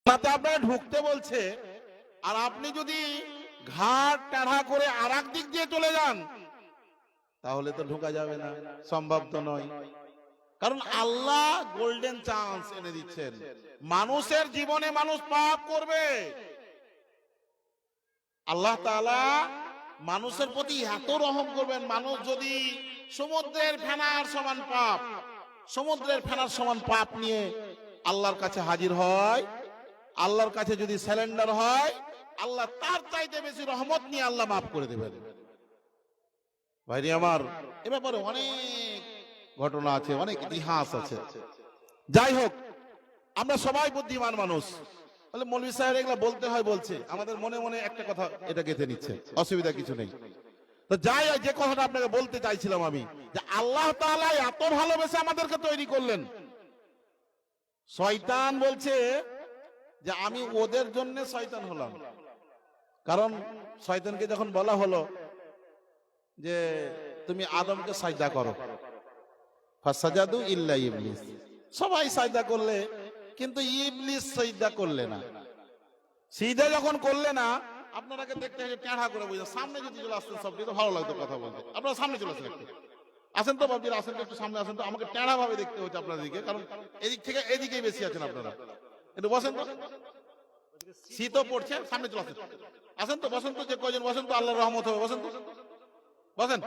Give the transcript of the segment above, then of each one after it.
তাতে আপনাকে ঢুকতে বলছে, আর আপনি যদি ঘাট টাঢ়া করে আরেক দিক দিয়ে চলে যান তাহলে তো ঢোকা যাবে না, সম্ভব তো নয়। কারণ আল্লাহ গোল্ডেন চান্স এনে দিচ্ছেন। মানুষের জীবনে মানুষ পাপ করবে, আল্লাহ তাআলা মানুষের প্রতি এত রহম করবেন, মানুষ যদি সমুদ্রের ফেনার সমান পাপ, সমুদ্রের ফেনার সমান পাপ নিয়ে আল্লাহর কাছে হাজির হয়, আল্লাহর কাছে যদি স্যালেন্ডার হয়, আল্লাহ তার চাইতে বেশি রহমত নিয়ে আল্লাহ মাফ করে দেবেন। ভাইরি আমার, এ ব্যাপারে অনেক ঘটনা আছে, অনেক ইতিহাস আছে। যাই হোক, আমরা সবাই বুদ্ধিমান মানুষ, বলে মৌলভী সাহেব এগুলা বলতে হয়, বলছে আমাদের মনে মনে একটা কথা এটা গেঁথে নিচ্ছে, অসুবিধা কিছু নেই। তো যাই হোক, যে কথাটা আপনাকে বলতে চাইছিলাম আমি, যে আল্লাহ তাআলা এত ভালোবেসে আমাদেরকে তৈরি করলেন। শয়তান বলছে যে আমি ওদের জন্য শয়তান হলাম, কারণ শয়তানকে যখন বলা হলো যে তুমি আদমকে সাজদা করো, ফাসাজাদু ইল্লা ইবলিস, সবাই সাজদা করলে কিন্তু ইবলিস সাজদা করলে না। সিজদা যখন করলে না, আপনারাকে দেখতে টেঁড়া করে বুঝে সামনে যদি চলে আসতেন, সবটি তো ভালো লাগতো কথা বলতে। আপনারা সামনে চলে আসেন, একটু আসেন তো বাবজির, আসেন একটু সামনে আসেন তো, আমাকে টেঁড়া ভাবে দেখতে হচ্ছে আপনাদেরকে, কারণ এদিক থেকে এদিকেই বেশি আছেন আপনারা। একটু বসেন তো, শীতও পড়ছে, সামনে চলে আসেন, আসেন তো, বসেন তো, যে কয়জন বসেন তো আল্লাহর রহমত হবে, বসেন তো, বসেন,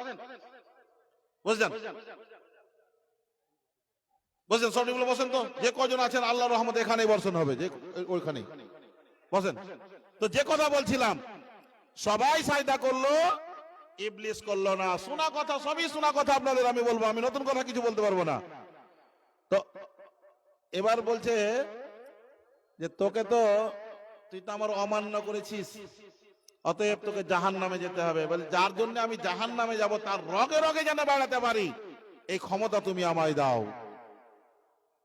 বসেন, বসেন, সবগুলো বসেন তো, যে কয়জন আছেন আল্লাহর রহমত এখানেই বর্ষণ হবে, যে ওইখানেই বসেন। তো যে কথা বলছিলাম, সবাই সাজদা করলো, ইবলিস করলো না। শোনা কথা, সবই শোনা কথা আপনাদের আমি বলবো, আমি নতুন কথা কিছু বলতে পারবো না। তো এবার বলছে যে তোকে তো, তুই তো আমার অমান্য করেছিস, অতএব তোকে জাহান্নামে যেতে হবে। বলে যার জন্য আমি জাহান্নামে যাব, তার রগে রগে যেন বেড়াতে পারি, এই ক্ষমতা তুমি আমায় দাও।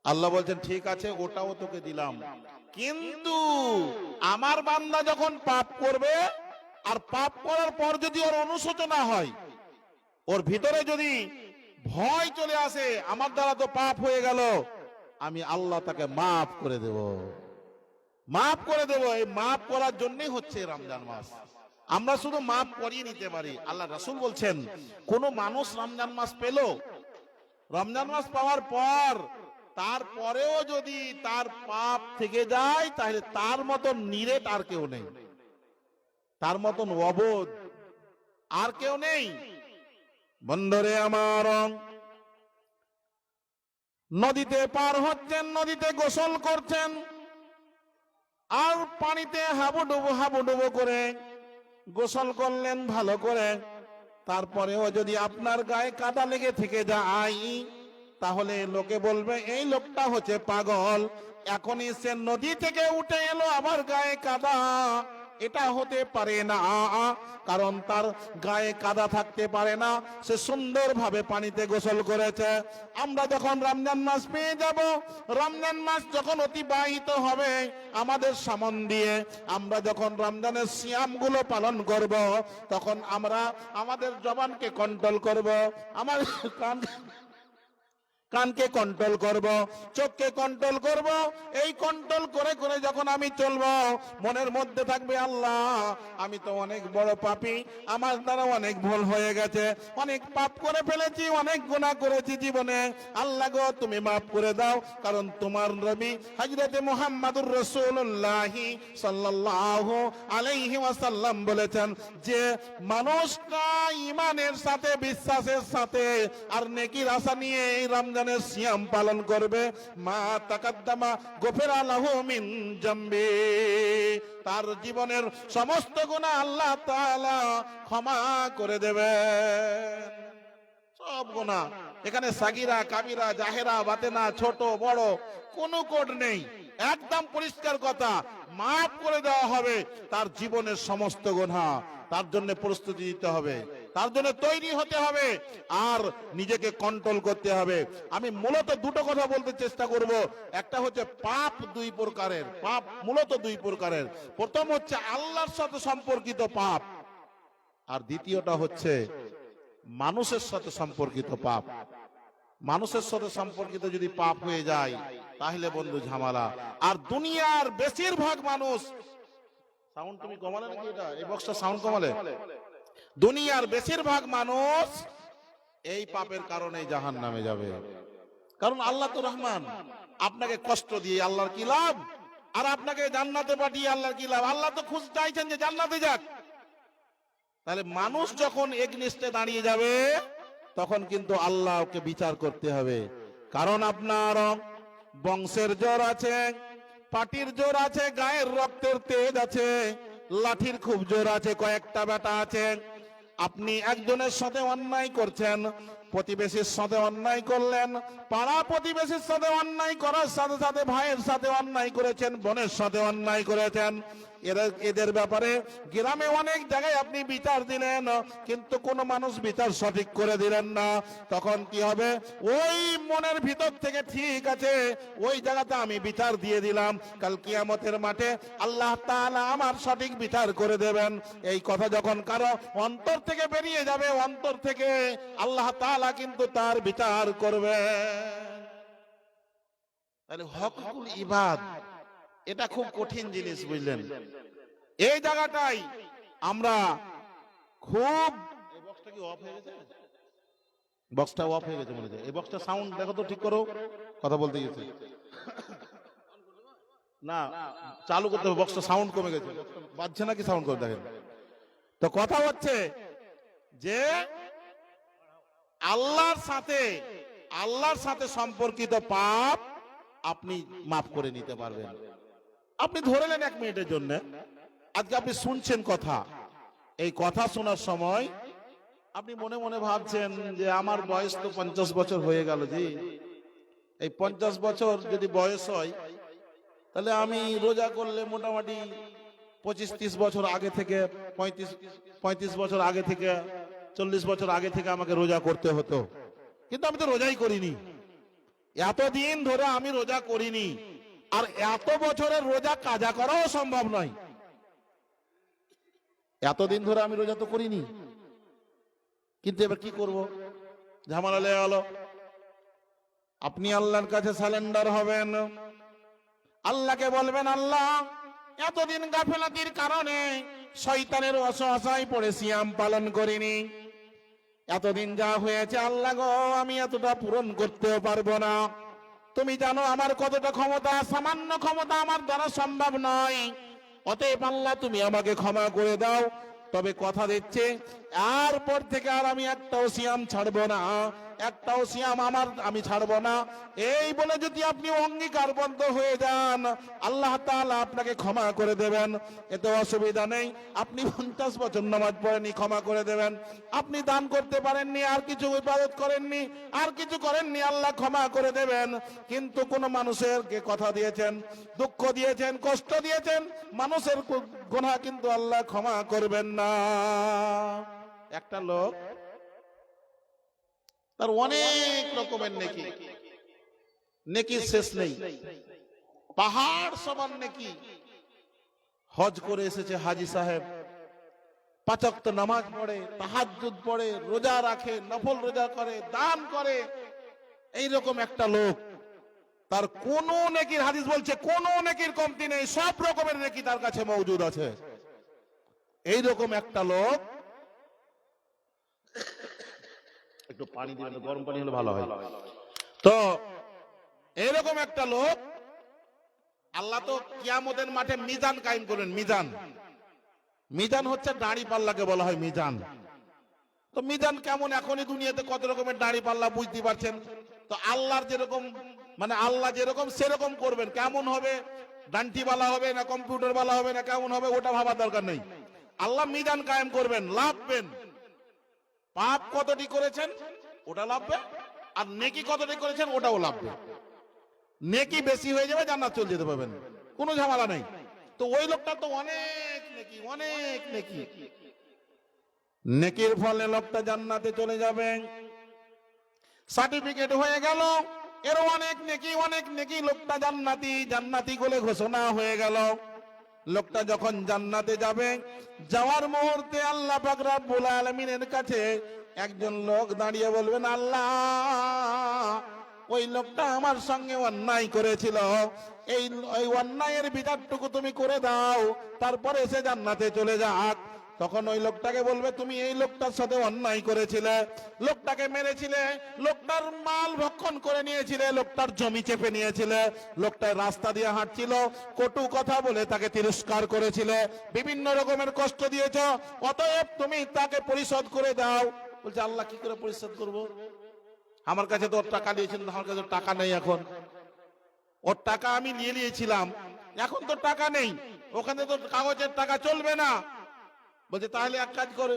আল্লাহ বলছেন ঠিক আছে, ওটাও তোকে দিলাম, কিন্তু আমার বান্দা যখন পাপ করবে, আর পাপ করার পর যদি ওর অনুশোচনা হয়, ওর ভিতরে যদি ভয় চলে আসে, আমার দ্বারা তো পাপ হয়ে গেল, আমি আল্লাহ তাকে মাফ করে দেব, মাফ করে দেব। এই মাফ করার জন্যই হচ্ছে রমজান মাস। আমরা শুধু মাফ করিয়ে নিতে পারি। আল্লাহ রাসূল বলছেন, কোন মানুষ রমজান মাস পেল, রমজান মাস পাওয়ার পর তারপরেও যদি তার পাপ থেকে যায়, তাহলে তার মতন নিরেট আর কেউ নেই, তার মতন অবোধ আর কেউ নেই। বন্ধুরে আমার, নদীতে পার হচ্ছেন, নদীতে গোসল করছেন, আর পানিতে হাবুডুবু করে গোসল করলেন ভালো করে, তারপরেও যদি আপনার গায়ে কাদা লেগে থেকে যায়, তাহলে লোকে বলবে এই লোকটা হচ্ছে পাগল, এখনই সে নদী থেকে উঠে এলো আবার গায়ে কাদা। এটা হতে পারে না, কারণ তার গায়ে কাদা থাকতে পারে না, সে সুন্দরভাবে পানিতে গোসল করেছে। আমরা যখন রমজান মাস পেয়ে যাব, রমজান মাস যখন অতিবাহিত হবে আমাদের সামন দিয়ে, আমরা যখন রমজানের সিয়ামগুলো পালন করব, তখন আমরা আমাদের জবানকে কন্ট্রোল করব, আমার কানকে কন্ট্রোল করব, চোখকে কন্ট্রোল করব। এই কন্ট্রোল করে করে যখন আমি চলবো, মনের মধ্যে থাকবে আল্লাহ আমি তো অনেক বড় পাপী, আমার দ্বারা অনেক ভুল হয়ে গেছে, অনেক পাপ করে ফেলেছি, অনেক গুনাহ করেছি জীবনে, আল্লাহ গো তুমি মাফ করে দাও। কারণ তোমার নবী হযরতে মুহাম্মদুর রাসূলুল্লাহ সাল্লাল্লাহু আলাইহি ওয়াসাল্লাম বলেছেন যে মানুষটা ঈমানের সাথে, বিশ্বাসের সাথে আর নেকির আশা নিয়ে এই রমজানের সিয়াম পালন করবে, মা তাকাদ্দামা গফিরা লাহু মিন জামবি, তার জীবনের সমস্ত গুনাহ আল্লাহ তাআলা ক্ষমা করে দেবেন, সব গুনাহ। এখানে সাগিরা কাবিরা জাহেরা বাতেনা ছোট বড় কোনো কোড নেই, একদম পরিষ্কার কথা, মাফ করে দেওয়া হবে তার জীবনের সমস্ত গুনাহ। তার জন্য প্রস্তুতি নিতে হবে, তার জন্য তৈরি হতে হবে, আর নিজেকে কন্ট্রোল করতে হবে। আমি মূলত দুটো কথা বলতে চেষ্টা করব। একটা হচ্ছে পাপ দুই প্রকারের, পাপ মূলত দুই প্রকারের। প্রথম হচ্ছে আল্লাহর সাথে সম্পর্কিত পাপ, আর দ্বিতীয়টা হচ্ছে মানুষের সাথে সম্পর্কিত পাপ। মানুষের সাথে সম্পর্কিত যদি পাপ হয়ে যায় তাহলে বন্ধু ঝামেলা। আর দুনিয়ার বেশিরভাগ মানুষ, সাউন্ড তুমি কমালে নাকি? এটা এই বক্সটা সাউন্ড কমালে? দুনিয়ার বেশিরভাগ মানুষ এই পাপের কারণে জাহান্নামে যাবে। কারণ আল্লাহ তো রহমান, আপনাকে কষ্ট দিয়ে আল্লাহর কি লাভ? আর আপনাকে জান্নাতে পাঠিয়ে আল্লাহর কি লাভ? আল্লাহ তো খুশি চাইছেন যে জান্নাতে যাক। তাহলে মানুষ যখন এগনিস্টে দাঁড়িয়ে যাবে তখন কিন্তু আল্লাহকে বিচার করতে হবে। কারণ আপনার বংশের জোর আছে, পাটির জোর আছে, গায়ের রক্তের তেজ আছে, লাঠির খুব জোর আছে, কয়েকটা বেটা আছে। আপনি একজনের সাথে অন্যায় করছেন, প্রতিবেশীর সাথে অন্যায় করলেন, পাড়া প্রতিবেশীর সাথে অন্যায় করার সাথে সাথে ভাইয়ের সাথে অন্যায় করেছেন, বোনের সাথে অন্যায় করেছেন। এদের ব্যাপারে গ্রামে অনেক জায়গায় আপনি বিচার দিলেন, কিন্তু কোন মানুষ বিচার সঠিক করে দিলেন না। তখন কি হবে? ওই মনের ভিতর থেকে ঠিক আছে, ওই জায়গাতে আমি বিচার দিয়ে দিলাম, কাল কিয়ামতের মাঠে আল্লাহ তাআলা আমার সঠিক বিচার করে দেবেন। এই কথা যখন কারো অন্তর থেকে বেরিয়ে যাবে, অন্তর থেকে আল্লাহ তাআলা কিন্তু তার বিচার করবে। তাহলে হকুল ইবাদ এটা খুব কঠিন জিনিস, বুঝলেন? এই জায়গাটাই আমরা খুব, এই বক্সটা কি অফ হয়ে গেছে? বক্সটা অফ হয়ে গেছে মনে হয়। এই বক্সটা সাউন্ড দেখো তো, ঠিক করো, কথা বলতে গেছে না, চালু করতে হবে। বক্সটা সাউন্ড কমে গেছে, বাজছে নাকি? সাউন্ড করে দেখেন তো। কথা হচ্ছে যে আল্লাহর সাথে সম্পর্কিত পাপ আপনি মাফ করে নিতে পারবেন। আপনি ধরে নেন 1 মিনিটের জন্য, আজকে আপনি শুনছেন কথা, এই কথা শোনার সময় আপনি মনে মনে ভাবছেন যে আমার বয়স তো 50 বছর হয়ে গেল। জি, এই 50 বছর যদি বয়স হয় তাহলে আমি রোজা করলে মোটামুটি 25-30 বছর আগে থেকে, 35 বছর আগে থেকে, 40 বছর আগে থেকে আমাকে রোজা করতে হতো। কিন্তু আমি তো রোজাই করিনি, এতদিন ধরে আমি রোজা করিনি। আর এত বছরের রোজা কাজা করাও সম্ভব নয়। এতদিন ধরে আমি রোজা তো করিনি, কিন্তু এবার কি করব? ঝামেলা লেগে গেল। আপনি আল্লাহর কাছে সারেন্ডার হবেন, আল্লাহকে বলবেন, আল্লাহ এতদিন গাফেলাতির কারণে শয়তানের ওয়াসওয়াসায় পড়ে সিয়াম পালন করিনি, এতদিন যা হয়েছে আল্লাহ গো আমি এতটা পূরণ করতেও পারবো না। তুমি জানো আমার কতটা ক্ষমতা, সামান্য ক্ষমতা আমার দ্বারা সম্ভব নয়। অতএব আল্লাহ তুমি আমাকে ক্ষমা করে দাও। তবে কথা দিচ্ছি আর পর থেকে আর আমি একটাও সিয়াম ছাড়বো না, একটাও সিয়াম আমি ছাড়বো না। এই বলে যদি আপনি অঙ্গীকারবদ্ধ হয়ে যান, আল্লাহ তাআলা আপনাকে ক্ষমা করে দেবেন, এতে অসুবিধা নেই। আপনি 50 বছর নামাজ পড়েননি, ক্ষমা করে দেবেন। আপনি দান করতে পারেননি, আর কিছু ইবাদত করেননি, আর কিছু করেননি, আল্লাহ ক্ষমা করে দেবেন। কিন্তু কোন মানুষেরকে কথা দিয়েছেন, দুঃখ দিয়েছেন, কষ্ট দিয়েছেন, মানুষের গুনাহ কিন্তু আল্লাহ ক্ষমা করবেন না। একটা লোক, তার অনেক রকমের নেকি, নেকির শেষ নেই, পাহাড় সমান নেকি। হজ করে এসেছে হাজী সাহেব, 5 ওয়াক্ত নামাজ পড়ে, তাহাজ্জুদ পড়ে, রোজা রাখে, নফল রোজা করে, দান করে। এইরকম একটা লোক, তার কোন নেকির, হাদিস বলছে কোন নেকির কমতি নেই, সব রকমের নেকি তার কাছে মওজুদ আছে। এইরকম একটা লোক, একটু পানি দিলে, গরম পানি হলে ভালো হয়। তো এরকম একটা লোক আল্লাহ তো কিয়ামতের মাঠে মিজান কায়েম করবেন। মিজান হচ্ছে দাড়ি পাল্লাকে বলা হয় মিজান। তো মিজান কেমন? এখনই দুনিয়াতে কত রকমের দাড়ি পাল্লা বুঝতে পারছেন। তো আল্লাহর যেরকম, মানে আল্লাহ যেরকম সেরকম করবেন। কেমন হবে? ডান্টি বালা হবে না কম্পিউটার বালা হবে না কেমন হবে ওটা ভাবার দরকার নেই। আল্লাহ মিজান কায়েম করবেন, লাভবেন। পাপ কতটি করেছেন ওটা লাভবে, আর নেকি কতটি করেছেন ওটাও লাভবে। নেকি বেশি হয়ে যাবে, জান্নাত চলে যেতে পারবেন, কোনো ঝামেলা নেই। তো ওই লোকটা তো অনেক নেকি, অনেক নেকি, নেকির ফলে লোকটা জান্নাতে চলে যাবে, সার্টিফিকেট হয়ে গেল এর অনেক নেকি, অনেক নেকি, লোকটা জান্নাতি, জান্নাতি বলে ঘোষণা হয়ে গেল। লোকটা যখন জান্নাতে যাবে, যাওয়ার মুহূর্তে আল্লাহ পাক রব্বুল আলামিনের কাছে একজন লোক দাঁড়িয়ে বলবেন, আল্লাহ, ওই লোকটা আমার সঙ্গে অন্যায় করেছিল, এই অন্যায়ের বিচারটুকু তুমি করে দাও, তারপরে সে জান্নাতে চলে যাক। তখন ওই লোকটাকে বলবে, তুমি এই লোকটার সাথে অন্যায় করেছিলে, লোকটাকে মেরেছিলে, লোকটার মাল ভক্ষণ করে নিয়েছিলে, লোকটার জমি চেপে নিয়েছিলে, লোকটার রাস্তা দিয়ে হাঁটছিল, কটু কথা বলে তাকে তিরস্কার করেছিলে, বিভিন্ন রকমের কষ্ট দিয়েছ, অতএব তুমি তাকে পরিশোধ করে দাও। বলছে, আল্লাহ, কি করে পরিশোধ করব? আমার কাছে তো ওর টাকা দিয়েছিলেন, আমার কাছে টাকা নেই, এখন ওর টাকা আমি নিয়ে নিয়েছিলাম, এখন তো টাকা নেই, ওখানে তো কাগজের টাকা চলবে না। বলছে, তাহলে এক কাজ করে,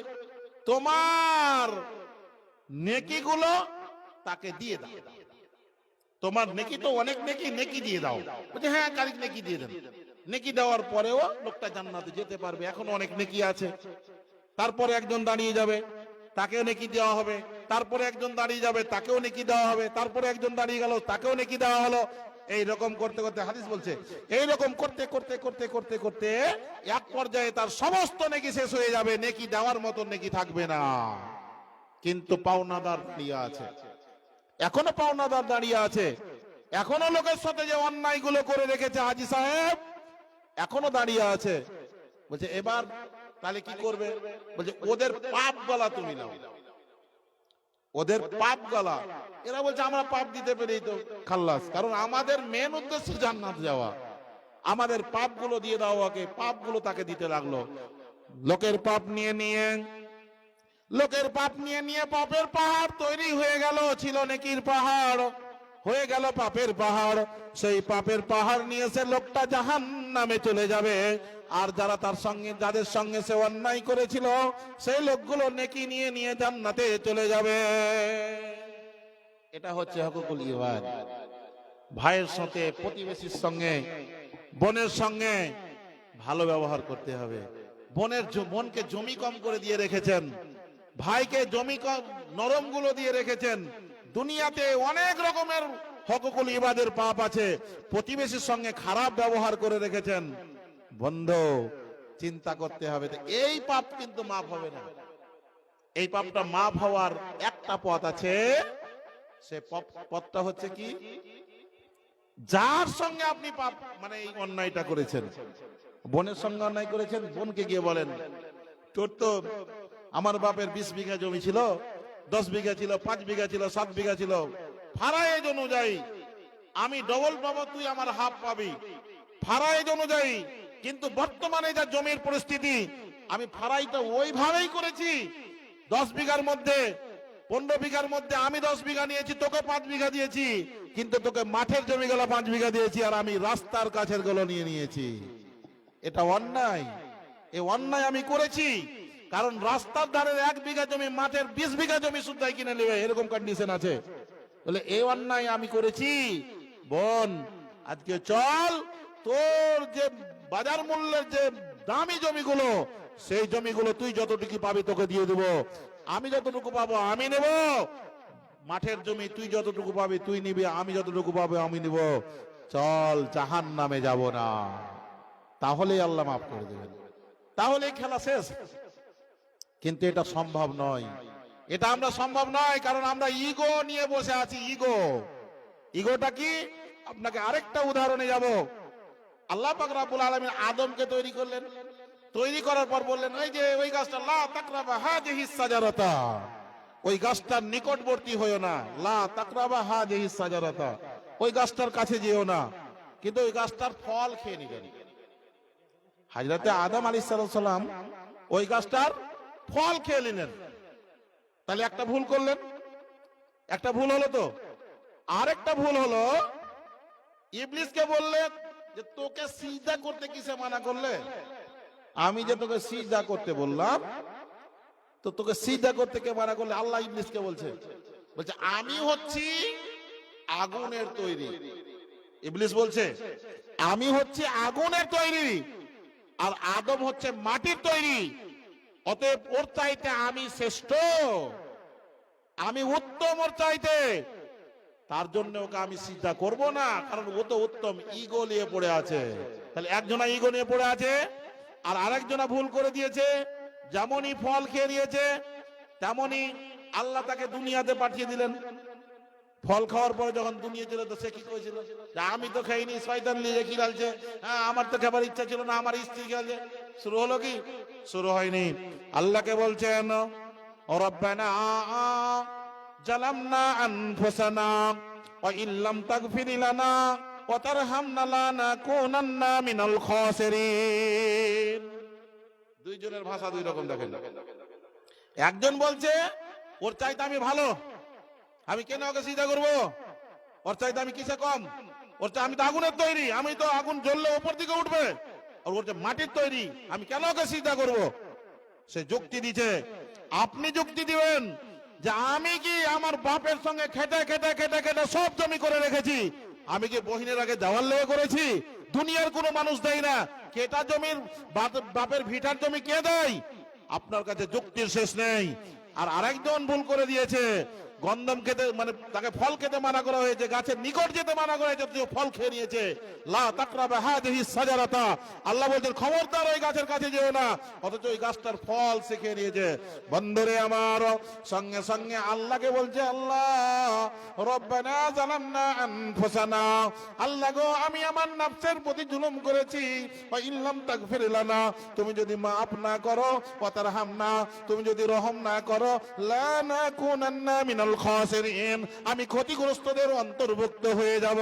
তোমার নেকিগুলো তাকে দিয়ে দাও, তোমার নেকি তো অনেক নেকি, নেকি দিয়ে দাও। বলছে, হ্যাঁ, কারিক নেকি দিয়ে দেন। নেকি দেওয়ার পরেও লোকটা জান্নাতে যেতে পারবে, এখন অনেক নেকি আছে। তারপরে একজন দাঁড়িয়ে যাবে, তাকেও নেকি দেওয়া হবে, তারপরে একজন দাঁড়িয়ে যাবে, তাকেও নেকি দেওয়া হবে, তারপরে একজন দাঁড়িয়ে গেল, তাকেও নেকি দেওয়া হলো। এই রকম করতে করতে, হাদিস বলছে, এই রকম করতে করতে করতে করতে করতে এক পর্যায়ে তার সমস্ত নেকি শেষ হয়ে যাবে, নেকি দেওয়ার মতো নেকি থাকবে না। কিন্তু পাওনাদার দাঁড়িয়ে আছে, এখনো পাওনাদার দাঁড়িয়ে আছে, এখনো লোকের সাথে যে অন্যায়গুলো করে রেখেছে হাজী সাহেব, এখনো দাঁড়িয়ে আছে। বলছে, এবার তাহলে কি করবে? বলছে, ওদের পাপ গলা তুমি নাও, ওদের পাপ গলা। এরা বলছে, আমরা পাপ দিতে পেরেই তো খাল্লাস, কারণ আমাদের মেন উদ্দেশ্য জান্নাত যাওয়া, আমাদের পাপগুলো দিয়ে দাও ওকে। পাপগুলো তাকে দিতে লাগলো, লোকের পাপ নিয়ে নিয়ে, লোকের পাপ নিয়ে নিয়ে পাপের পাহাড় তৈরি হয়ে গেল। ছিল নেকির পাহাড়, হয়ে গেল পাপের পাহাড়। সেই পাপের পাহাড় নিয়ে সে লোকটা জাহান্নামে চলে যাবে, আর যারা তার সঙ্গে, যাদের সঙ্গে সে অন্যায় করেছিল, সেই লোকগুলো নেকি নিয়ে নিয়ে জান্নাতে চলে যাবে। এটা হচ্ছে হকুকুল ইবাদ। ভাইয়ের সাথে, প্রতিবেশীর সঙ্গে, বোনের সঙ্গে ভালো ব্যবহার করতে হবে। বোনকে জমি কম করে দিয়ে রেখেছেন, ভাইকে জমি কম নরম গুলো দিয়ে রেখেছেন। দুনিয়াতে অনেক রকমের হকুকুল ইবাদের পাপ আছে, প্রতিবেশীর সঙ্গে খারাপ ব্যবহার করে রেখেছেন। বন্ধু, চিন্তা করতে হবে, এই পাপ কিন্তু মাফ হবে না। এই পাপটা মাফ হওয়ার একটা পথ আছে, সে পথটা হচ্ছে কি, যার সঙ্গে আপনি পাপ, মানে এই অন্যায়টা করেছেন, বোনের সঙ্গে অন্যায় করেছেন, বোনকে গিয়ে বলেন, তোর তো আমার বাপের 20 বিঘা জমি ছিল, 10 বিঘা ছিল, 5 বিঘা ছিল, 7 বিঘা ছিল, ফারায়েজ অনুযায়ী আমি ডবল পাবো, তুই আমার হাফ পাবি, ফারায়েজ অনুযায়ী। কিন্তু বর্তমানে যা জমির পরিস্থিতি, আমি ফারাইটা ওইভাবেই করেছি, 10 বিঘার মধ্যে 15 বিঘার মধ্যে আমি 10 বিঘা নিয়েছি, তোকে 5 বিঘা দিয়েছি, কিন্তু তোকে মাঠের জমিগুলো 5 বিঘা দিয়েছি, আর আমি রাস্তার কাছের গুলো নিয়ে নিয়েছি। এটা অন্যায়, এই অন্যায় আমি করেছি, কারণ রাস্তার ধারের 1 বিঘা জমি মাঠের 20 বিঘা জমি শুদ্ধাই কিনে নেবে, এরকম কন্ডিশন আছে। বলে, এই অন্যায় আমি করেছি। বোন, আজকে চল, তোর যে বাজার মূল্যের যে দামি জমিগুলো, সেই জমিগুলো তুই যতটুকু পাবি তোকে দিয়ে দেবো, আমি যতটুকু পাবো আমি নেব। মাঠের জমি তুই যতটুকু পাবি তুই নিবি, আমি যতটুকু পাবো আমি নিব। চল, জাহান্নামে যাব না, তাহলেই আল্লাহ মাফ করে দেবেন, তাহলেই খেলা শেষ। কিন্তু এটা সম্ভব নয়, এটা আমরা সম্ভব নয়, কারণ আমরা ইগো নিয়ে বসে আছি। ইগোটা কি? আপনাকে আরেকটা উদাহরণে যাব। আল্লাহ পাক রব্বুল আলামিন আদমকে তৈরি করলেন, তৈরি করার পর বললেন, ওই যে ওই গাছটা, লা তাকরাবা হাযিহিস সাজারাতা, ওই গাছটার নিকটবর্তী হইও না, লা তাকরাবা হাযিহিস সাজারাতা, ওই গাছটার কাছে যেও না। কিন্তু ওই গাছটার ফল খেয়ে নিলেন। হযরতে আদম আলাইহিস সালাম ওই গাছটার ফল খেয়ে নিলেন, তাহলে একটা ভুল করলেন, একটা ভুল হলো তো। আরেকটা ভুল হলো, ইবলিসকে বললেন যে তোকে সিজদা করতে কিসে মানা করলে? আমি যে তোকে সিজদা করতে বললাম, তো তোকে সিজদা করতে কে মানা করলে? আল্লাহ ইবলিসকে বলছে, আমি হচ্ছি আগুনের তৈরি। ইবলিস বলছে, আমি হচ্ছি আগুনের তৈরি, আর আদম হচ্ছে মাটির তৈরি, অতএব ওর চাইতে আমি শ্রেষ্ঠ, আমি উত্তম ওর চাইতে, তার জন্য ওকে আমি সিজদা করব না, কারণ ও তো উত্তম। ইগো নিয়ে পড়ে আছে। তাহলে একজনা ইগো নিয়ে পড়ে আছে, আর আরেকজনা ভুল করে দিয়েছে। যেমনই ফল খেয়ে নিয়েছে তেমনই আল্লাহ তাকে দুনিয়াতে পাঠিয়ে দিলেন। ফল খাওয়ার পরে যখন দুনিয়া ছিল তো সে কি করেছিল, আমি তো খাইনি, শয়তান নিয়ে কি ডালছে, হ্যাঁ আমার তো খাবার ইচ্ছা ছিল না, আমার স্ত্রী খেলছে। শুরু হলো কি? শুরু হয়নি। আল্লাহকে বলছেন রব্বানা জালামনা আনফুসানা ওয়া ইল্লাম তাগফির লানা ওয়া তারহামনা লানাকুনান্না মিনাল খাসিরিন। দুইজনের ভাষা দুই রকম দেখেন। একজন বলছে ওর চাইতে আমি ভালো, আমি কেন ওকে সিজদা করব? ওর চাইতে আমি কিসে কম? ওর চাই আমি তো আগুনের তৈরি, আমি তো আগুন জ্বললে উপর দিকে উঠবে, আর ওর যে মাটির তৈরি, আমি কেন ওকে সিজদা করব? সে যুক্তি দিচ্ছে। আপনি যুক্তি দিবেন যে আমি কি আমার বাপের সঙ্গে খেটে খেটে খেটে খেটে সব জমি করে রেখেছি, আমি কি বহিনের আগে যাওয়ার লেগে করেছি? দুনিয়ার কোনো মানুষ দেয় না। কেটা জমির বাপের ভিটার জমি কে দেয়? আপনার কাছে যুক্তির শেষ নেই। আর আরেকজন ভুল করে দিয়েছে, গন্ধম খেতে মানে তাকে ফল খেতে মানা করা হয়েছে, গাছের নিকট যেতে মানা করা হয়েছে, ফল খেয়ে নিয়েছে। লা তাকরাবা হাযিহি সাজারাতা, আল্লাহ বলেন খবরদার ওই গাছের কাছে যেও না, অথচ ওই গাছটার ফল সে খেয়ে নিয়েছে। বন্ধুরে আমার, সঙ্গে সঙ্গে আল্লাহকে বলছে আল্লাহ রব্বানা জালামনা আনফুসানা, আল্লাহ গো আমি আমার নফসের প্রতি জুলুম করেছি, ওয়া ইল্লাম তাগফির লানা, তুমি যদি মাফ না করো, ওয়া তারহামনা, তুমি যদি রহম না করো, লানাকুনান্না মিনাল খাসিরিন, আমি ক্ষতিগ্রস্তদের অন্তর্ভুক্ত হয়ে যাব।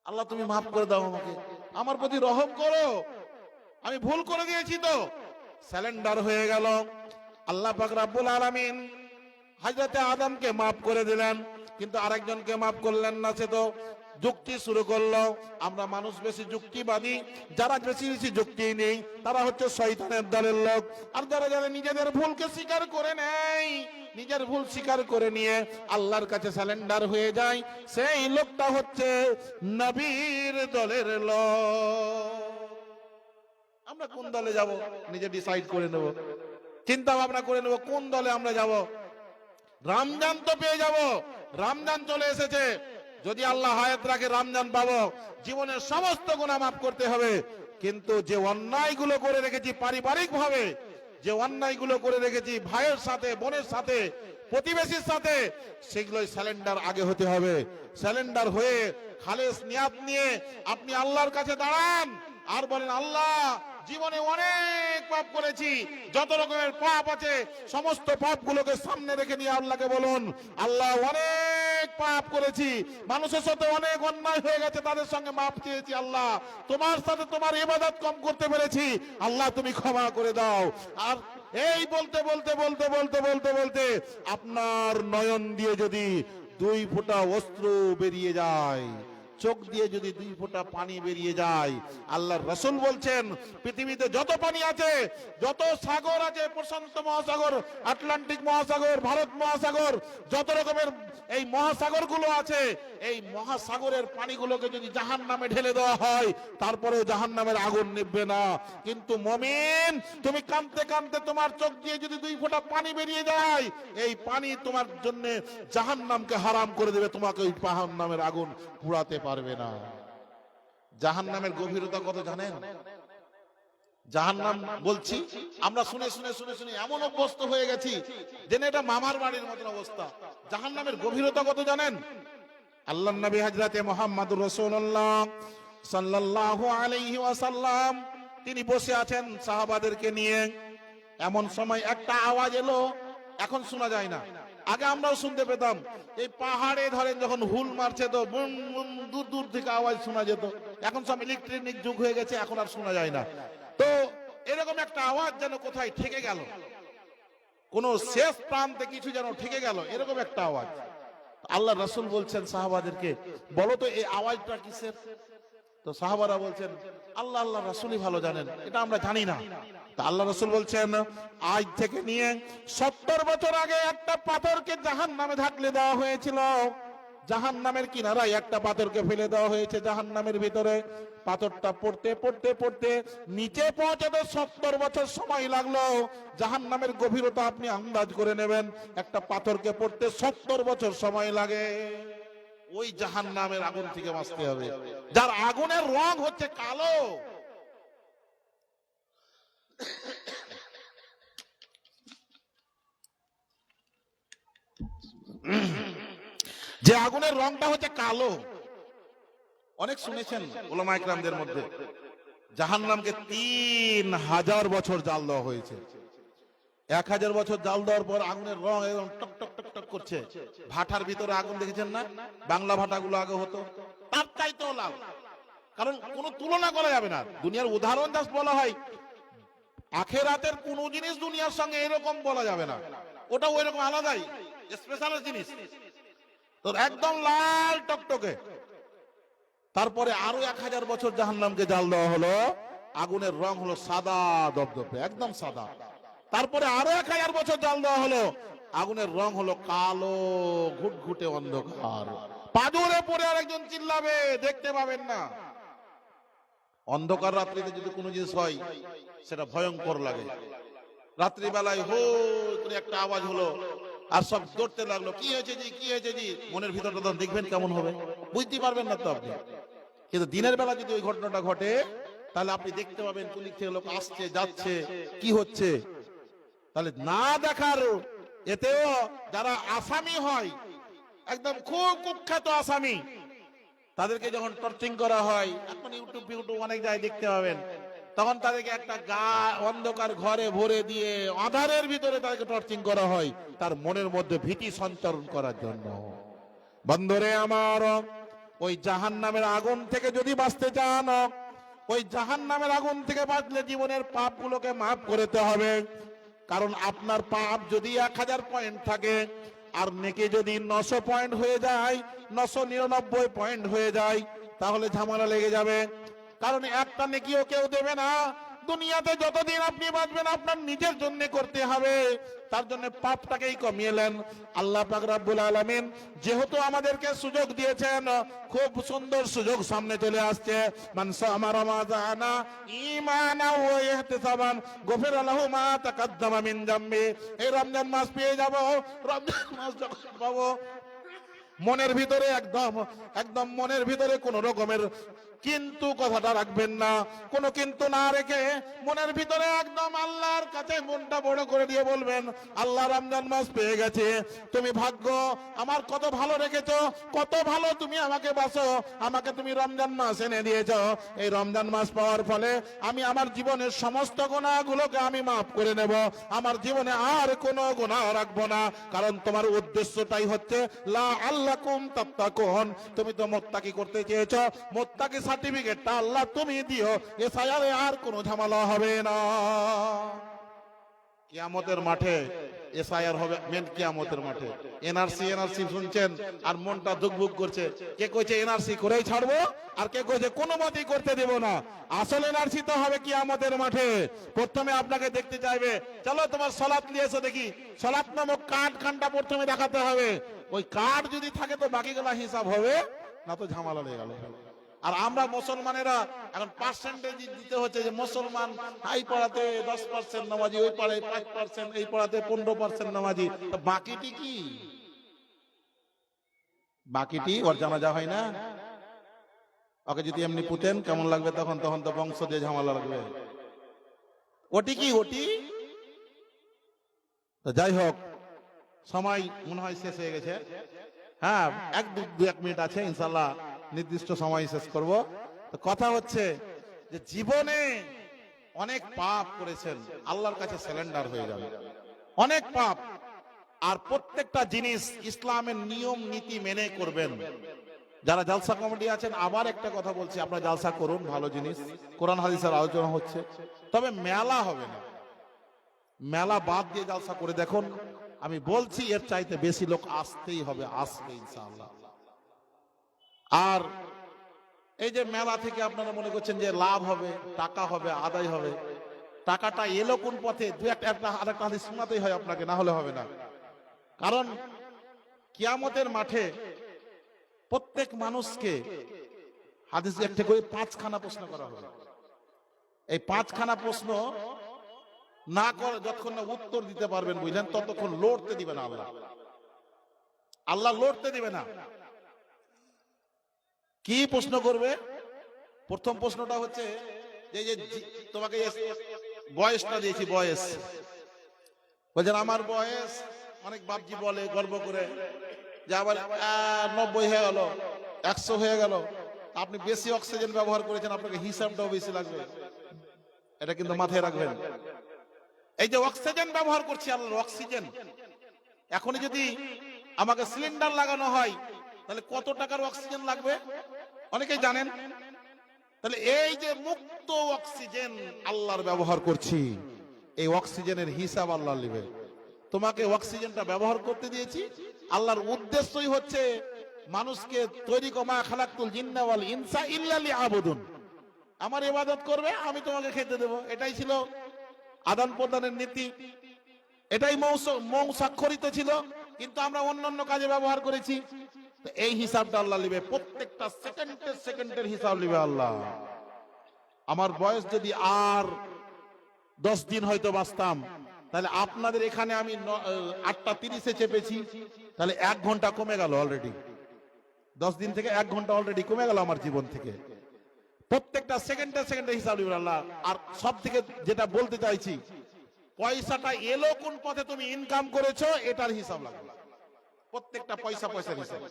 আল্লাহ তুমি মাফ করে দাও আমাকে, আমার প্রতি রহম করো, আমি ভুল করে দিয়েছি। তো স্যালেন্ডার হয়ে গেল। আল্লাহ পাক রব্বুল আলামিন হযরতে আদমকে মাফ করে দিলেন, কিন্তু আরেকজনকে মাফ করলেন না। সে তো যুক্তি শুরু করলো। আমরা মানুষ বেশি যুক্তিবাদী, যারা বেশি বেশি যুক্তি নেই তারা হচ্ছে শয়তানের দলের লোক। আর যারা যারা নিজেদের ভুলকে স্বীকার করে নেয়, নিজের ভুল স্বীকার করে নিয়ে আল্লাহর কাছে সারেন্ডার হয়ে যায়, সেই লোকটা হচ্ছে নবীর দলের লোক। আমরা কোন দলে যাব নিজে ডিসাইড করে নেব, চিন্তা ভাবনা করে নেব কোন দলে আমরা যাব। রমজান তো পেয়ে যাব, রমজান চলে এসেছে, যদি আল্লাহ হায়াত রাখে রমজান পাবো, জীবনের সমস্ত গুনাহ মাফ করতে হবে। কিন্তু যে অন্যায়গুলো করে রেখেছি পারিবারিক ভাবে, যে অন্যায়গুলো করে রেখেছি ভাইয়ের সাথে, বোনের সাথে, প্রতিবেশীর সাথে, সেগুলোই স্যালেন্ডার আগে হতে হবে। স্যালেন্ডার হয়ে খালেস নিয়াত নিয়ে আপনি আল্লাহর কাছে দাঁড়ান আর বলেন আল্লাহ জীবনে অনেক পাপ করেছি, যত রকমের পাপ আছে সমস্ত পাপগুলোকে সামনে রেখে নিয়ে আল্লাহকে বলুন আল্লাহ অনেক পাপ করেছি, মানুষের সাথে অনেক অন্যায় হয়ে গেছে, তাদের সঙ্গে মাপ চেয়েছি, আল্লাহ তোমার সাথে তোমার ইবাদত কম করতে পেরেছি, আল্লাহ তুমি ক্ষমা করে দাও। আর এই বলতে বলতে বলতে বলতে বলতে বলতে আপনার নয়ন দিয়ে যদি 2 ফোঁটা অস্ত্র বেরিয়ে যায়, চোখ দিয়ে যদি 2 ফোঁটা পানি বেরিয়ে যায়, আল্লাহর রাসূল বলছেন পৃথিবীতে যত পানি আছে, যত সাগর আছে, প্রশান্ত মহাসাগর, আটলান্টিক মহাসাগর, ভারত মহাসাগর, যত রকমের এই মহাসাগরগুলো আছে, এই মহাসাগরের পানিগুলোকে যদি জাহান্নামে ঢেলে দেওয়া হয় তারপরেও জাহান্নামের আগুন নিভবে না। কিন্তু মুমিন তুমি কাঁদতে কাঁদতে তোমার চোখ দিয়ে যদি 2 ফোঁটা পানি বেরিয়ে যায়, এই পানি তোমার জন্য জাহান্নামকে হারাম করে দেবে, তোমাকে ওই জাহান্নামের আগুন পুড়াতে পারবে না। জাহান্নামের গভীরতা কত জানেন? জাহান্নাম বলছি আমরা শুনে শুনে শুনে শুনে এমন অভ্যস্ত হয়ে গেছি যে এটা মামার বাড়ির মতো অবস্থা। জাহান্নামের গভীরতা কত জানেন? আল্লাহর নবী হযরতে মুহাম্মদুর রাসূলুল্লাহ সাল্লাল্লাহু আলাইহি ওয়াসাল্লাম তিনি বসে আছেন সাহাবাদেরকে নিয়ে। এমন সময় একটা আওয়াজ এলো, এখন শোনা যায় না, আগে আমরাও শুনতে পেতাম। এই পাহাড়ে ধরেন যখন হুল মারছে তো বুম বুম দূর দূর থেকে আওয়াজ শোনা যেত। এখন সব ইলেকট্রনিক যুগ হয়ে গেছে, এখন আর শোনা যায় না। তো এরকম একটা আওয়াজ যেন কোথায় ঠেকে গেল, কোন শেষ প্রান্তে কিছু যেন ঠেকে গেল, এরকম একটা আওয়াজ। আল্লাহ রাসূল বলছেন সাহাবাদেরকে বলো তো এই আওয়াজটা কিসের? তো সাহাবারা বলছেন আল্লাহ আল্লাহ রাসূলই ভালো জানেন, এটা আমরা জানি না। তা আল্লাহ রাসূল বলছেন আজ থেকে নিয়ে 70 বছর আগে একটা পাথরকে জাহান্নামে ঢাকলে দেওয়া হয়েছিল, জাহান্নামের কিনারায় একটা পাথরকে ফেলে দেওয়া হয়েছে জাহান্নামের ভিতরে। পাথরটা পড়তে পড়তে পড়তে নিচে পৌঁছাতে 70 বছর সময় লাগলো। জাহান্নামের গভীরতা আপনি আন্দাজ করে নেবেন, একটা পাথরকে পড়তে 70 বছর সময় লাগে। ওই জাহান্নামের আগুন থেকে বাঁচতে হবে, যার আগুনের রং হচ্ছে কালো। যে আগুনের রংটা হচ্ছে কালো। অনেক শুনেছেন উলামা ইকরামদের মধ্যে জাহান্নামকে 3000 বছর জাল দেওয়া হয়েছে। 1000 বছর জাল দেওয়ার পর আগুনের রং একদম টক টক টক টক করছে। ভাটার ভিতরে আগুন দেখেছেন না, বাংলা ভাটাগুলো আগে হতো, তার চাইতেও লাল। কারণ কোনো তুলনা করা যাবে না। দুনিয়ার উদাহরণ জাস্ট বলা হয়, আখেরাতের কোন জিনিস দুনিয়ার সঙ্গে এরকম বলা যাবে না, ওটা ওই রকম আলাদাই স্পেশাল জিনিস। তো একদম লাল টকটকে। তারপরে আরো 1000 বছর জাহান্নামকে জাল দেওয়া হলো, আগুনের রং হলো সাদা দপদপে, একদম সাদা। তারপরে আরো 1000 বছর জাল দেওয়া হলো, আগুনের রং হলো কালো ঘুটঘুটে অন্ধকার। পাজরে পড়ে আরেকজন চিল্লাবে, দেখতে পাবেন না। অন্ধকার রাত্রিতে যদি কোনো জিনিস হয় সেটা ভয়ঙ্কর লাগে। রাত্রিবেলায় হো করে একটা আওয়াজ হলো, আর সব দৌড়তে লাগলো, কি হয়েছে জি, কি হয়েছে জি। মনের ভিতরটা তখন দেখবেন কেমন হবে, বুঝতে পারবেন না তো আপনি। কিন্তু দিনের বেলা যদি ওই ঘটনাটা ঘটে, তাহলে আপনি দেখতে পাবেন পুলিশ থেকে লোক আসছে যাচ্ছে, কি হচ্ছে। তাহলে না দেখার এতেও যারা আসামি হয়, একদম খুব কুখ্যাত আসামি, তাদেরকে যখন টর্চিং করা হয়, এখন ইউটিউব অনেক জায়গায় দেখতে পাবেন, তখন তাদেরকে একটা অন্ধকার ঘরে ভরে দিয়ে আঁধারের ভিতরে তাদেরকে টর্চিং করা হয়, তার মনের মধ্যে ভীতি সঞ্চারণ করার জন্য। বন্ধুরে আমার, ওই জাহান্নামের আগুন থেকে যদি বাঁচতে চান, ওই জাহান্নামের আগুন থেকে বাঁচলে জীবনের পাপগুলোকে মাফ করতে হবে। কারণ আপনার পাপ যদি 1000 পয়েন্ট থাকে, আর নেকি যদি 900 পয়েন্ট হয়ে যায়, 999 পয়েন্ট হয়ে যায়, তাহলে ঝামেলা লেগে যাবে। কারণ একটা নেকিও কেউ দেবে না। দুনিয়াতে যতদিন আপনি বাঁচবেন আপনার নিজের জন্য করতে হবে, তার জন্য পাপটাকেই কমিয়ে নেন। আল্লাহ পাক রব্বুল আলামিন যেহেতু আমাদেরকে সুযোগ দিয়েছেন, খুব সুন্দর সুযোগ সামনে চলে আসছে। মান সামা রমাদানা ঈমানান ওয়া ইহতিসাবান গফিরা লাহু মা তাকাদ্দামা মিন যামবি। এই রমজান মাস পেয়ে যাব, রমজান মাস যখন পাবো, মনের ভিতরে একদম মনের ভিতরে কোন রকমের কিন্তু কথাটা রাখবেন না। কোনো কিন্তু না রেখে মনের ভিতরে একদম আল্লাহর কাছে মনটা বড় করে দিয়ে বলবেন, আল্লাহ রমজান মাস পেয়ে গেছে, তুমি ভাগ্য আমার কত ভালো রেখেছো, কত ভালো তুমি আমাকে বাসো, আমাকে তুমি রমজান মাস এনে দিয়েছো। এই রমজান মাস পাওয়ার ফলে আমি আমার জীবনের সমস্ত গুনাহগুলোকে আমি মাফ করে নেব, আমার জীবনে আর কোনো গুনাহ রাখবো না। কারণ তোমার উদ্দেশ্যটাই হচ্ছে লা আল্লাকুম তাত্তাকুন, তুমি তো মুত্তাকি করতে চেয়েছো, মুত্তাকি সার্টিফিকেটটা আল্লাহ তুমি দিও, এছাড়া আর কোনো ঝামেলা হবে না। কিয়ামতের মাঠে এসআইআর হবে, মেন কিয়ামতের মাঠে। এনআরসি শুনছেন আর মনটা দুকবুক করছে। কে কইছে এনআরসি করেই ছাড়বো, আর কে কইছে কোনো মতেই করতে দেব না। আসল এনআরসি তো হবে কিয়ামতের মাঠে। প্রথমে আপনাকে দেখতে চাইবে, চলো তোমার সালাত নিয়ে এসো দেখি, সালাত নামক কার্ডখানটা প্রথমে দেখাতে হবে। ওই কার্ড যদি থাকে তো বাকিগুলা হিসাব হবে, না তো ঝামেলা লেগে গেল। আর আমরা মুসলমানেরা এখন পার্সেন্টেজ দিতে হচ্ছে, যে মুসলমান এই পাড়াতে 10% নামাজি, ওই পাড়ায় 5%, এই পাড়াতে 15% নামাজি। বাকিটি কি? বাকিটি ওর জানাজা হয় না। ওকে যদি এমনি পুতেন কেমন লাগবে তখন? তখন তো বংশ দিয়ে ঝামেলা লাগবে। ওটি কি? ওটি তো যাই হোক, সময় মনে হয় শেষ হয়ে গেছে। হ্যাঁ, 1 মিনিট আছে, ইনশাল্লাহ নির্দিষ্ট সময় শেষ করব। তো কথা হচ্ছে যে জীবনে অনেক পাপ করেছেন, আল্লাহর কাছে সারেন্ডার হয়ে যাবে, অনেক পাপ। আর প্রত্যেকটা জিনিস ইসলামের নিয়ম নীতি মেনে করবেন। যারা জালসা কমিটি আছেন, আবার একটা কথা বলছি, আপনারা জালসা করুন, ভালো জিনিস, কোরআন হাদিসের আলোচনা হচ্ছে, তবে মেলা হবে না। মেলা বাদ দিয়ে জালসা করে দেখুন, আমি বলছি এর চাইতে বেশি লোক আসতেই হবে, আসবে ইনশাআল্লাহ। আর এই যে মেলা থেকে আপনারা মনে করছেন যে লাভ হবে, টাকা হবে, আদায় হবে, টাকাটা এলো কোন পথে? আরেকটা হাদিস শোনাতেই হয় আপনাকে, না হলে হবে না। কারণ কিয়ামতের মাঠে প্রত্যেক মানুষকে হাদিস একটা করে 5খানা প্রশ্ন করা হবে। এই 5খানা প্রশ্ন না করে যতক্ষণ না উত্তর দিতে পারবেন, বুঝলেন, ততক্ষণ লড়তে দিবে না আল্লাহ। আল্লাহ লড়তে দিবে না। কি প্রশ্ন করবে? প্রথম প্রশ্নটা হচ্ছে যে তোমাকে বয়সটা দিয়েছি, বয়স বলছেন আমার বয়স, অনেক বাপজি বলে গর্ব করে যে আবার 90 হয়ে গেল, 100 হয়ে গেল, আপনি বেশি অক্সিজেন ব্যবহার করেছেন, আপনাকে হিসাবটাও বেশি লাগবে। এটা কিন্তু মাথায় রাখবেন। এই যে অক্সিজেন ব্যবহার করছি, আল্লাহর অক্সিজেন, এখনই যদি আমাকে সিলিন্ডার লাগানো হয় তাহলে কত টাকার অক্সিজেন লাগবে অনেকেই জানেন। তাহলে এই যে মুক্ত অক্সিজেন আল্লাহর ব্যবহার করছি, এই অক্সিজেনের হিসাব আল্লাহ নেবে। তোমাকে অক্সিজেনটা ব্যবহার করতে দিয়েছি, আল্লাহর উদ্দেশ্যই হচ্ছে মানুষকে তৈরি কমা খালাকুল জিন্না ওয়াল ইনসা ইল্লা লিয়াবুদুন, আমার ইবাদত করবে, আমি তোমাকে খেতে দেব। এটাই ছিল আদান প্রদানের নীতি, এটাই মৌ স্বাক্ষরিত ছিল, কিন্তু আমরা অন্যান্য কাজে ব্যবহার করেছি। এই হিসাবটা আল্লাহ নিবে, প্রত্যেকটা সেকেন্ডের হিসাব নিবে আল্লাহ। আমার বয়স যদি আর 10 দিন হয়তো বাঁচতাম, তাহলে আপনাদের এখানে আমি 8:30 চেপেছি, তাহলে 1 ঘন্টা কমে গেল অলরেডি। 10 দিন থেকে 1 ঘন্টা অলরেডি কমে গেল আমার জীবন থেকে। প্রত্যেকটা সেকেন্ডের হিসাব নিবে আল্লাহ। আর সব থেকে যেটা বলতে চাইছি, পয়সাটা এলো কোন পথে তুমি ইনকাম করেছো, এটার হিসাব লাগবে। প্রত্যেকটা পয়সার হিসাব।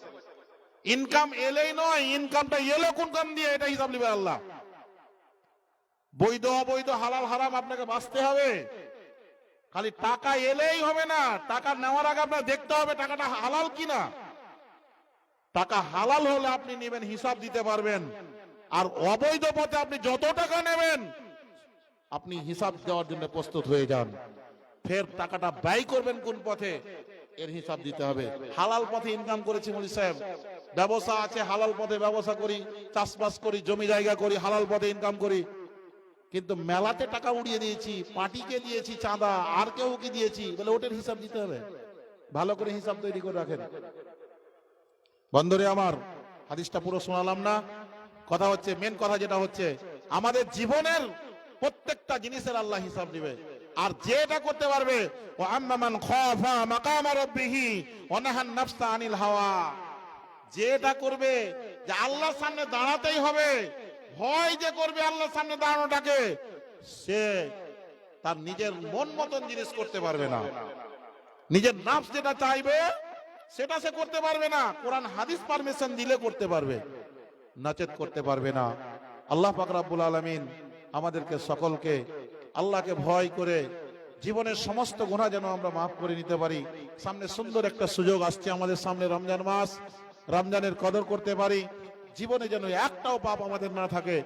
ইনকাম এলেই নয়, ইনকামটা এলো কোন কাম দিয়ে, এটা হিসাব নিবে আল্লাহ। বৈধ অবৈধ হালাল হারাম আপনাকে বাঁচতে হবে। খালি টাকা এলেই হবে না, টাকা নেওয়ার আগে আপনার দেখতে হবে টাকাটা হালাল কিনা। টাকা হালাল হলে আপনি নেবেন, হিসাব দিতে পারবেন। আর অবৈধ পথে আপনি যত টাকা নেবেন, আপনি হিসাব দেওয়ার জন্য প্রস্তুত হয়ে যান। ফের টাকাটা ব্যয় করবেন কোন পথে, এর হিসাব দিতে হবে। হালাল পথে ইনকাম করেছি মৌলী সাহেব, ব্যবসা আছে, হালাল পথে ব্যবসা করি, চাষবাস করি, জমি জায়গা করি, হালাল পথে ইনকাম করি। কিন্তু মেলাতে টাকা উড়িয়ে দিয়েছি, পার্টিকে দিয়েছি চাঁদা, আর কেউ কি দিয়েছি, বলে ওটার হিসাব দিতে হবে। ভালো করে হিসাব তৈরি করে রাখেন। বন্ধুরে আমার, হাদিসটা পুরো শোনালাম না। কথা হচ্ছে, মেন কথা যেটা হচ্ছে, আমাদের জীবনের প্রত্যেকটা জিনিসের আল্লাহ হিসাব দিবে। আর যেটা করতে পারবে, ও আম্মান খাফা মাকাম রাব্বিহি ওয়া নাহান নাফসা আনিল হাওয়া, যেটা করবে যে আল্লাহর সামনে দাঁড়াতেই হবে, ভয় যে করবে আল্লাহর সামনে দাঁড়ানোটাকে, সে তার নিজের মন মতন জিনিস করতে পারবে না। নিজের নাফস যেটা চাইবে সেটা সে করতে পারবে না। কোরআন হাদিস পারমিশন দিলে করতে পারবে, নচেত করতে পারবে না। আল্লাহ পাক রব্বুল আলামিন আমাদেরকে সকলকে আল্লাহকে ভয় করে জীবনের সমস্ত গুনাহ যেন আমরা মাফ করে নিতে পারি। সামনে সুন্দর একটা সুযোগ আসছে আমাদের সামনে, রমজান মাস, রমজানের কদর করতে পারি। জীবনে যেন একটাও পাপ আমাদের না থাকে।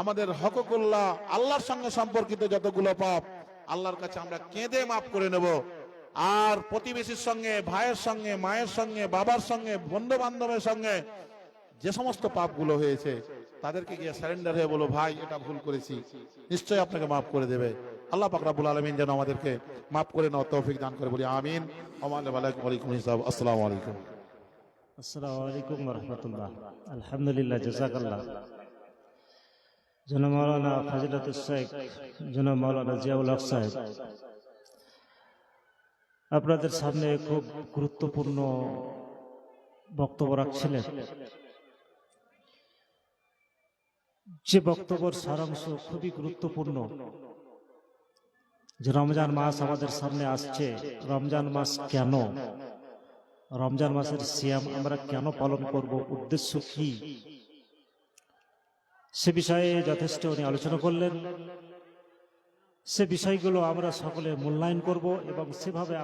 আমাদের হকুকুল্লাহ, আল্লাহর সঙ্গে সম্পর্কিত যতগুলো পাপ, আল্লাহর কাছে আমরা কেঁদে মাফ করে নেব। আর প্রতিবেশীর সঙ্গে, ভাইয়ের সঙ্গে, মায়ের সঙ্গে, বাবার সঙ্গে, বন্ধু বান্ধবের সঙ্গে যে সমস্ত পাপগুলো হয়েছে, তাদেরকে গিয়ে সারেন্ডার হয়ে বলো, ভাই এটা ভুল করেছি, নিশ্চয়ই আপনাকে মাফ করে দেবে। আল্লাহ পাক রব্বুল আলামিন যেন আমাদেরকে মাফ করে নেওয়ার তৌফিক দান করে, বলি আমিন। ওয়ালাইকুম আসসালাম। আসসালামু আলাইকুম। আসসালামু আলাইকুম ওয়া রাহমাতুল্লাহ। আলহামদুলিল্লাহ, জাযাকাল্লাহ। জনাব মাওলানা ফাজিলাতুস শেখ জনাব মাওলানা জিয়াউল হক সাহেব, আপনাদের সামনে খুব গুরুত্বপূর্ণ বক্তব্য রাখছিলেন। যে বক্তব্যের সারাংশ খুবই গুরুত্বপূর্ণ, যে রমজান মাস আমাদের সামনে আসছে, রমজান মাস কেন, রমজান মাসের সিয়াম আমরা কেন পালন করব, উদ্দেশ্য কি, সে বিষয়ে যথেষ্ট উনি আলোচনা করলেন। সে বিষয়গুলো আমরা সকলে মূল্যায়ন করব এবং সেভাবে